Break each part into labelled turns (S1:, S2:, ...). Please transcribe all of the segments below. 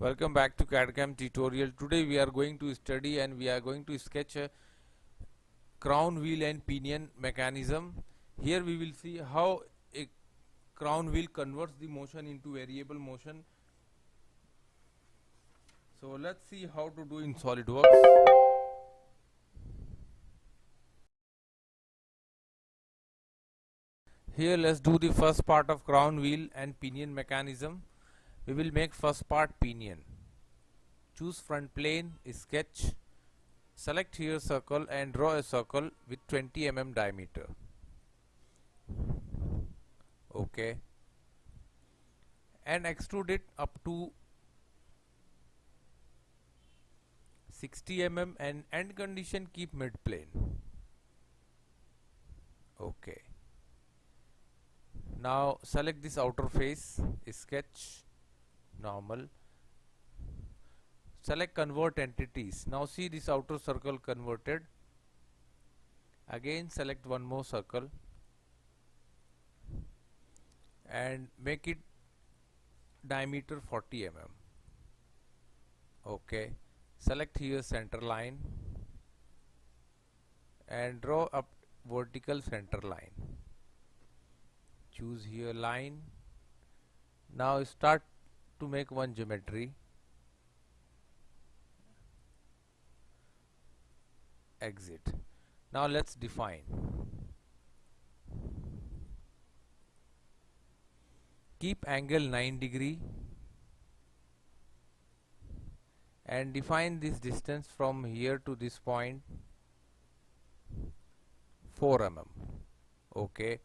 S1: Welcome back to CAD/CAM tutorial. Today we are going to study and we are going to sketch a crown wheel and pinion mechanism. Here we will see how a crown wheel converts the motion into variable motion. So let's see how to do in Solidworks. Here let's do the first part of crown wheel and pinion mechanism. We will make first part pinion. Choose front plane, sketch, select here circle and draw a circle with 20 mm diameter. Okay. And extrude it up to 60 mm and end condition keep mid plane. Okay. Now select this outer face, sketch, normal. Select convert entities. Now see this outer circle converted. Again select one more circle and make it diameter 40 mm. Okay. Select here center line and draw up vertical center line. Choose here line. Now start to make one geometry. Exit. Now let's define. Keep angle 9 degree and define this distance from here to this point 4 mm. Okay.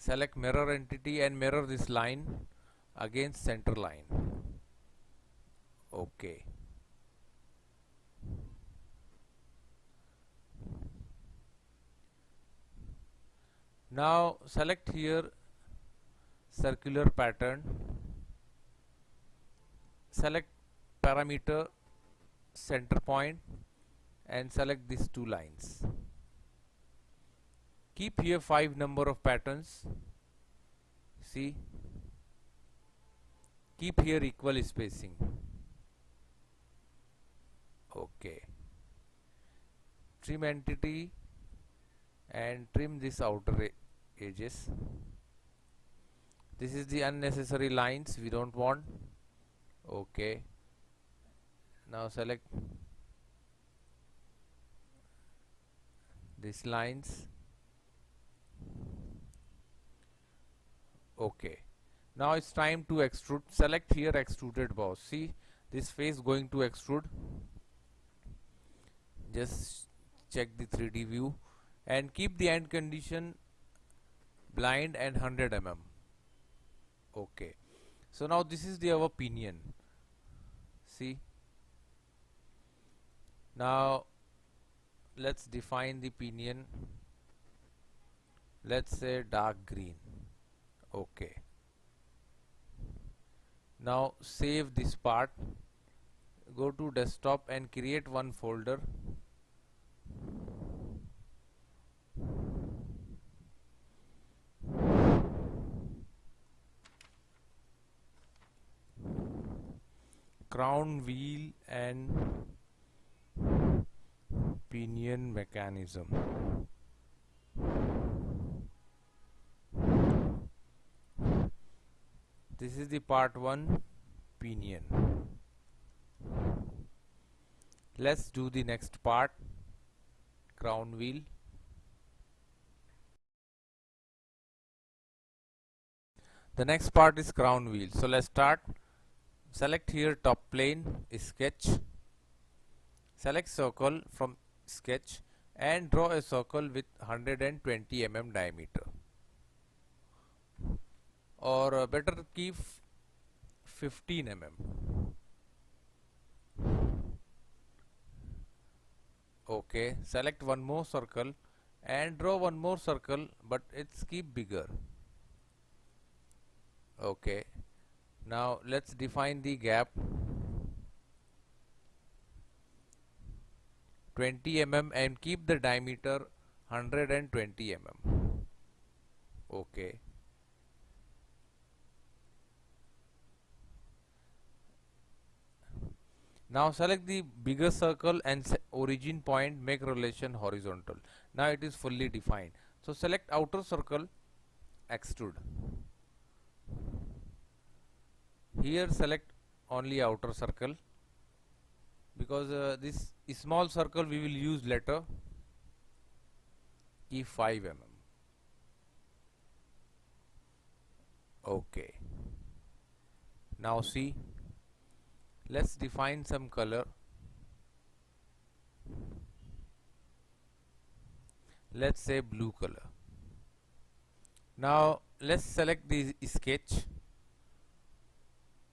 S1: Select mirror entity and mirror this line against center line. Okay. Now select here circular pattern, select parameter center point and select these two lines. Keep here 5 number of patterns. See, keep here equal spacing. Okay. Trim entity and trim this outer edges. This is the unnecessary lines we don't want. Okay. Now select these lines. Okay. Now it's time to extrude. Select here extruded boss. See this face going to extrude. Just check the 3D view and keep the end condition blind and 100 mm. Okay. So now this is the our pinion. See. Now let's define the pinion. Let's say dark green. Okay. Now save this part. Go to desktop and create one folder. Crown wheel and pinion mechanism. This is the part 1 pinion. Let's do the next part, crown wheel. The next part is crown wheel. So let's start. Select here top plane, sketch. Select circle from sketch and draw a circle with 120 mm diameter. Or better keep 15 mm. Okay, select one more circle and draw one more circle, but it's keep bigger. Okay, now let's define the gap 20 mm and keep the diameter 120 mm. Okay. Now select the bigger circle and origin point, make relation horizontal. Now it is fully defined. So select outer circle, extrude. Here select only outer circle, because this small circle we will use later. Keep 5 mm. Okay. Now see, let's define some color. Let's say blue color. Now let's select the sketch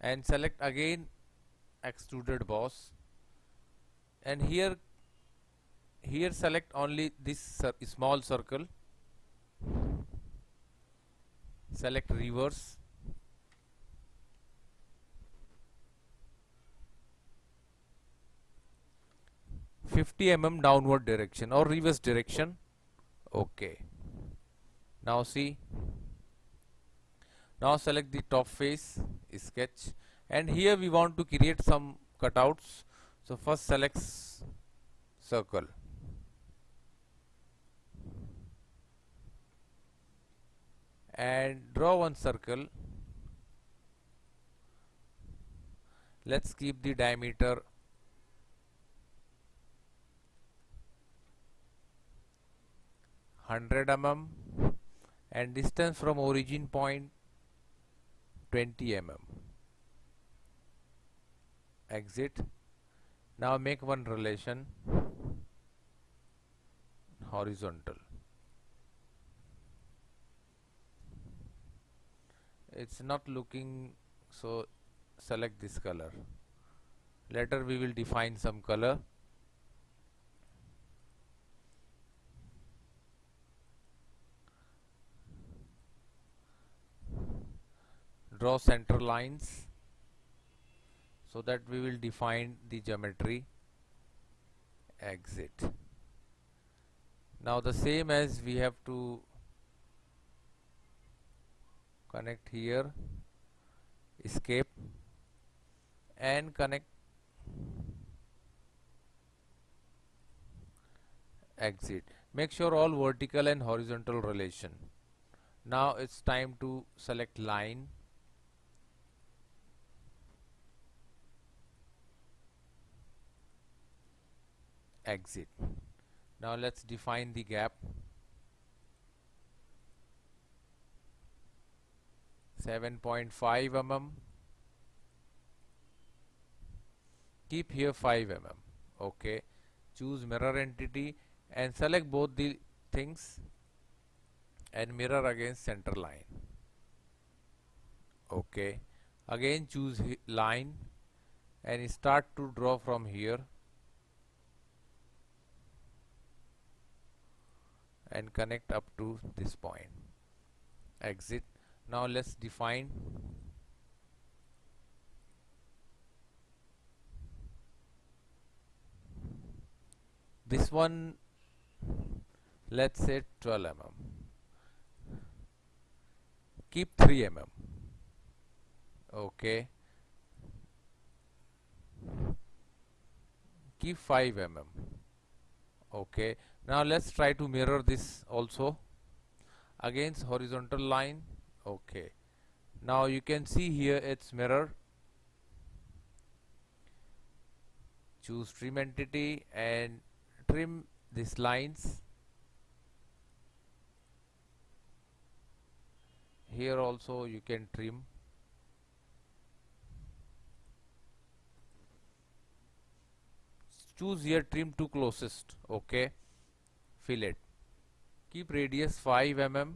S1: and select again extruded boss, and here select only this small circle, select reverse, mm downward direction or reverse direction. Okay. Now see, now select the top face, sketch, and here we want to create some cutouts. So first select circle, and draw one circle. Let's keep the diameter 100 mm and distance from origin point 20 mm. Exit. Now make one relation horizontal. It's not looking, so select this color. Later we will define some color. Draw center lines so that we will define the geometry. Exit. Now the same as we have to connect here, escape and connect, exit. Make sure all vertical and horizontal relation. Now it's time to select line, exit. Now let's define the gap. 7.5 mm. Keep here 5 mm. Okay. Choose mirror entity and select both the things and mirror against center line. Okay. Again choose line and start to draw from here and connect up to this point. Exit. Now let's define this one. Let's say 12 mm. Keep 3 mm. Okay. Keep 5 mm. Okay. Now let's try to mirror this also against horizontal line. Okay. Now you can see here it's mirror. Choose trim entity and trim these lines. Here also you can trim. Choose here trim to closest. Okay. Fillet. Keep radius 5 mm.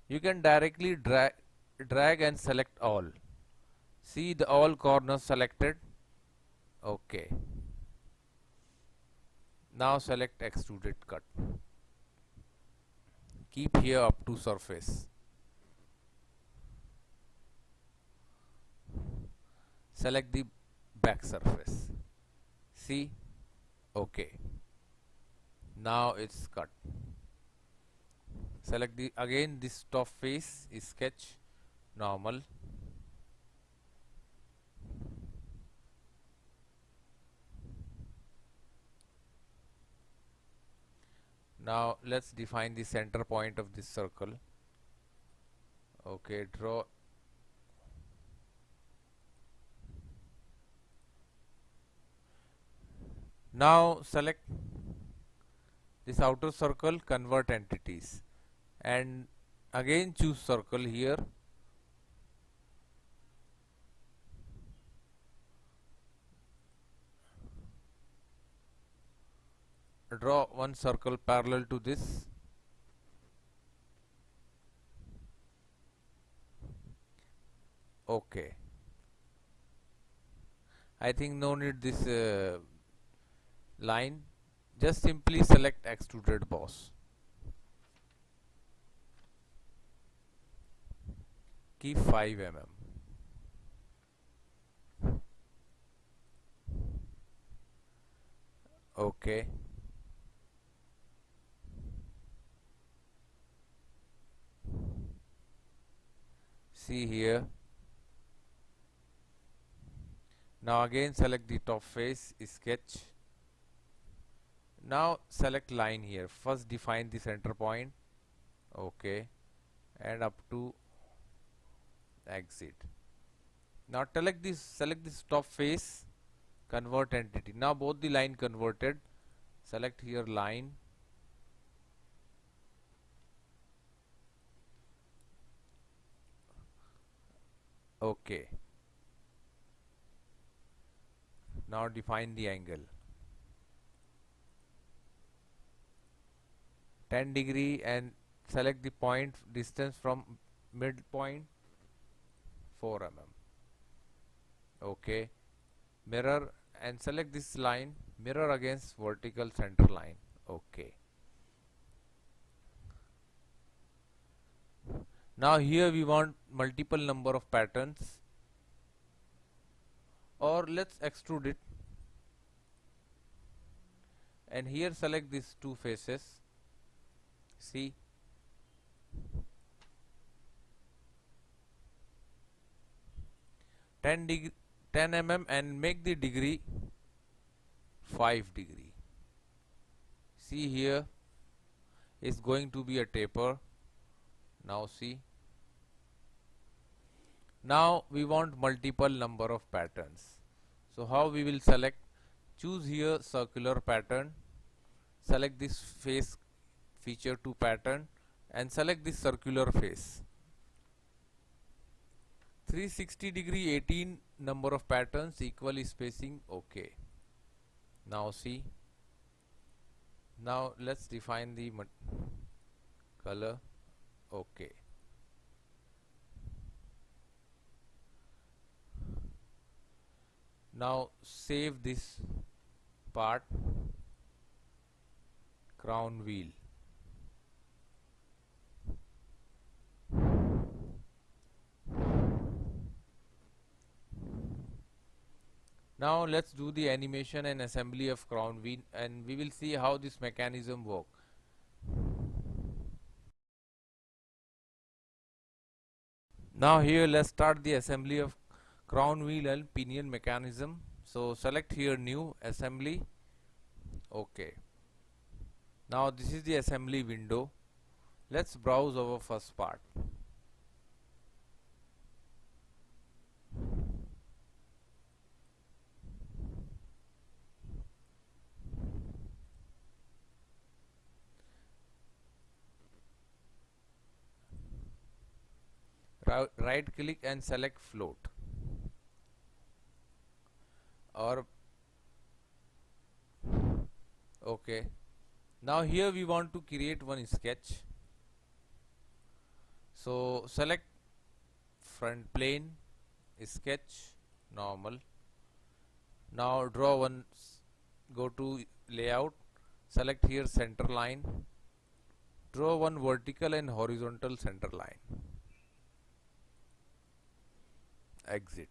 S1: You can directly drag and select all. See the all corners selected. Okay. Now select extruded cut. Keep here up to surface. Select the back surface. See? Okay. Now it's cut. Select the again this top face, sketch, normal. Now let's define the center point of this circle. Okay, draw. Now select this outer circle, convert entities, and again choose circle here. Draw one circle parallel to this. Okay, I think no need this line. Just simply select extruded boss. Keep 5 mm. Okay. See here. Now again select the top face, sketch. Now select line here. First define the center point. Okay. And up to exit. Now select this top face, convert entity. Now both the line converted. Select here line. Okay. Now define the angle. 10 degree and select the point distance from midpoint 4 mm. Okay. Mirror and select this line, mirror against vertical center line. Okay. Now here we want multiple number of patterns, or let's extrude it, and here select these two faces. See, ten mm and make the degree 5 degree. See here is going to be a taper. Now see, now we want multiple number of patterns. So how we will select? Choose here circular pattern, select this face feature to pattern and select this circular face. 360 degree 18 number of patterns, equally spacing. Okay. Now see, now let's define the color. Okay. Now save this part, crown wheel. Now let's do the animation and assembly of crown wheel, and we will see how this mechanism works. Now here let's start the assembly of crown wheel and pinion mechanism. So select here new assembly. Okay. Now this is the assembly window. Let's browse our first part. Right click and select float, or okay. Now here we want to create one sketch. So select front plane, sketch, normal. Now draw one, go to layout, select here center line, draw one vertical and horizontal center line. Exit.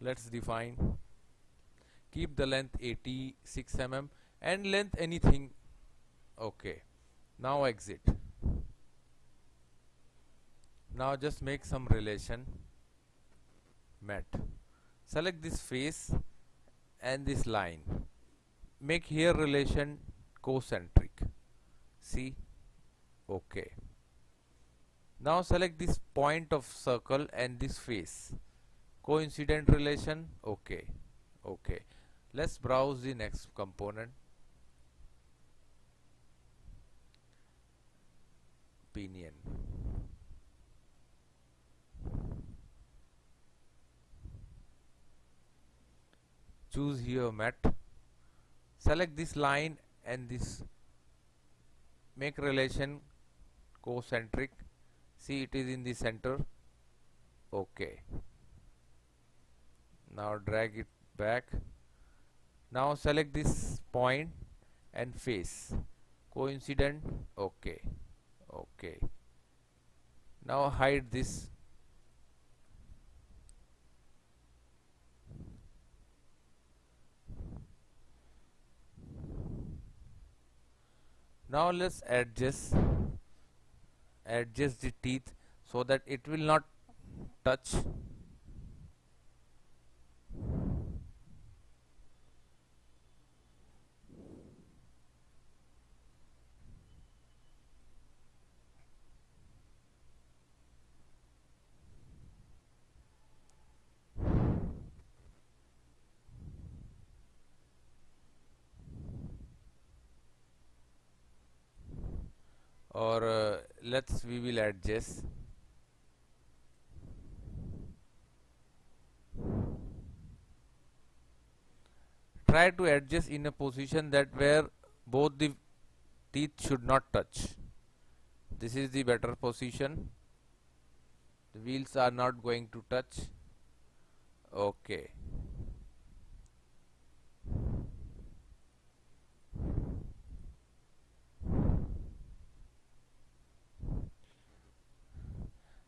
S1: Let's define. Keep the length 86 mm and length anything. Okay. Now exit. Now just make some relation. Met. Select this face and this line. make here relation concentric. See, okay. Now select this point of circle and this face. Coincident relation, okay. Okay. Let's browse the next component. Pinion. Choose here mat. Select this line and this make relation concentric. See, it is in the center. Okay. Now drag it back. Now select this point and face. Coincident. Okay. Okay. Now hide this. Now let's adjust the teeth so that it will not touch. Or we will adjust. Try to adjust in a position that where both the teeth should not touch. This is the better position. The wheels are not going to touch. Okay.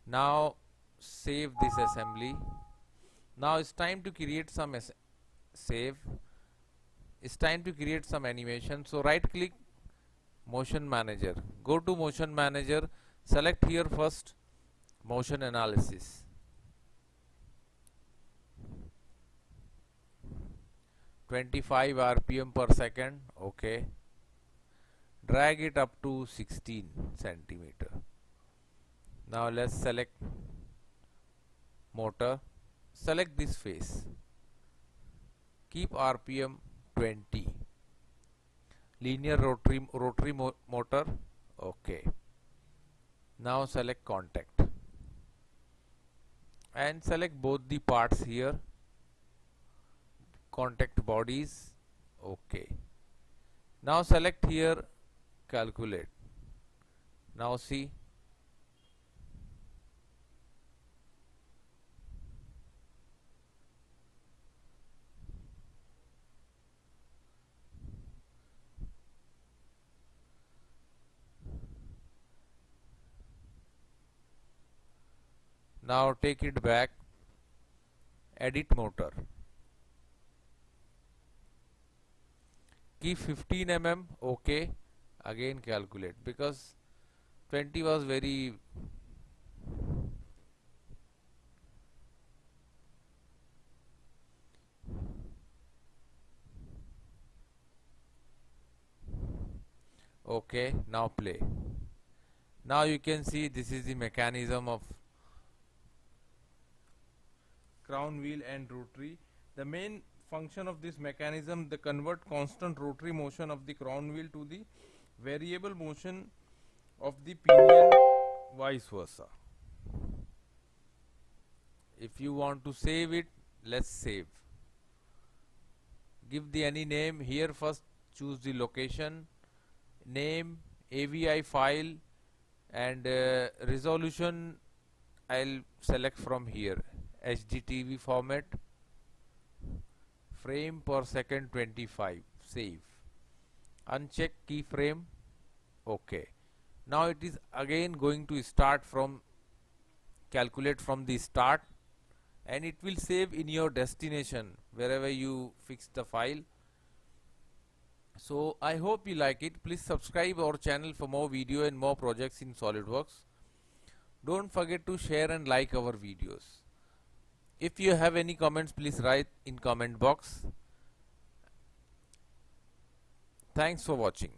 S1: Now save this assembly. Now it's time to create some It's time to create some animation. So right click motion manager. Go to motion manager. Select here first motion analysis. (25 RPM per second). Okay. Drag it up to 16 centimeter. Now let's select motor. Select this face. Keep RPM 20. Linear rotary motor. Okay. Now select contact and select both the parts here. Contact bodies. Okay. Now select here calculate. Now see. Now take it back, edit motor. Keep 15 mm, okay. Again calculate because 20 was very okay. Now play. Now you can see this is the mechanism of crown wheel and rotary. The main function of this mechanism, the convert constant rotary motion of the crown wheel to the variable motion of the pinion, vice versa. If you want to save it, let's save. Give the any name here. First choose the location, name, AVI file, and resolution I'll select from here. HDTV format, frame per second 25. Save. Uncheck keyframe. Okay. Now it is again going to start from calculate from the start, and it will save in your destination wherever you fix the file. So I hope you like it. Please subscribe our channel for more video and more projects in SolidWorks. Don't forget to share and like our videos. If you have any comments, please write in comment box. Thanks for watching.